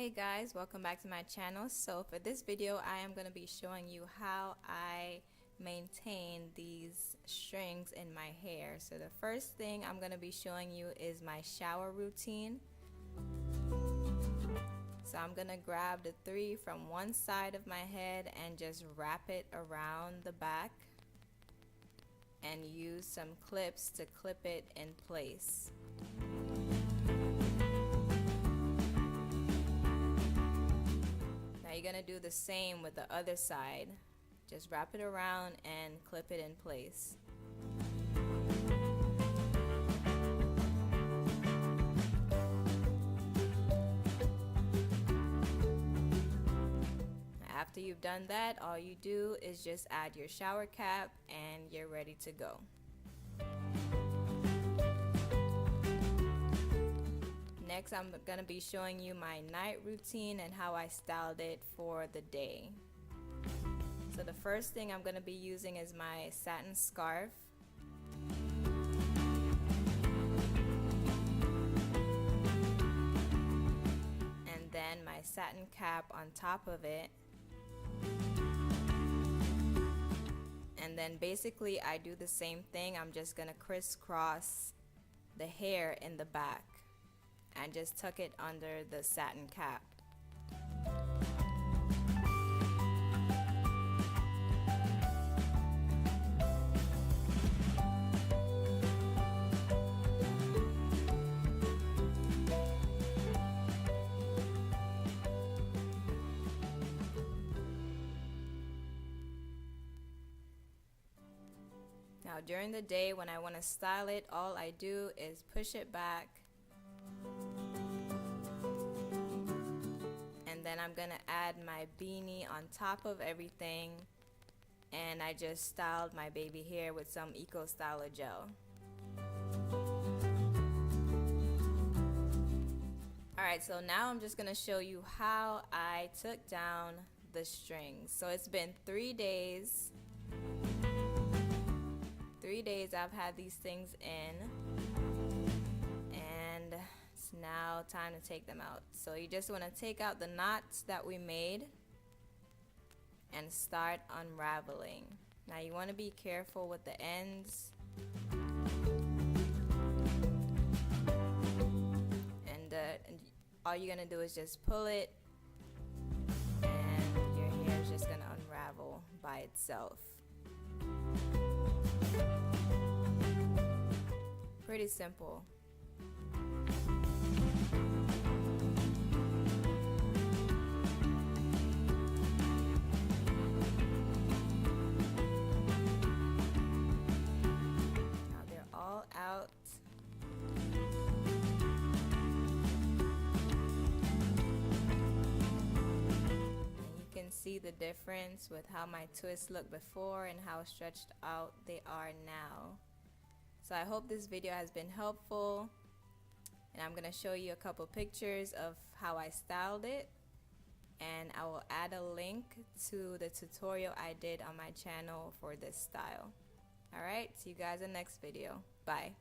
Hey guys, welcome back to my channel. So for this video I am going to be showing you how I maintain these strings in my hair. So the first thing I'm going to be showing you is my shower routine. So I'm going to grab the 3 from one side of my head and just wrap it around the back and use some clips to clip it in place. Now you're going to do the same with the other side. Just wrap it around and clip it in place. After you've done that, all you do is just add your shower cap and you're ready to go. Next, I'm going to be showing you my night routine and how I styled it for the day. So the first thing I'm going to be using is my satin scarf. And then my satin cap on top of it. And then basically I do the same thing. I'm just going to crisscross the hair in the back and just tuck it under the satin cap. Now during the day when I want to style it, all I do is push it back. And then I'm gonna add my beanie on top of everything, and I just styled my baby hair with some Eco Styler gel. Alright, so now I'm just gonna show you how I took down the strings. So it's been 3 days. 3 days I've had these things in, and it's now time to take them out. So you just want to take out the knots that we made and start unraveling. Now you want to be careful with the ends, and all you're gonna do is just pull it and your hair is just gonna unravel by itself. Pretty simple. Now they're all out. And you can see the difference with how my twists looked before and how stretched out they are now. So I hope this video has been helpful, and I'm going to show you a couple pictures of how I styled it, and I will add a link to the tutorial I did on my channel for this style. Alright, see you guys in the next video. Bye.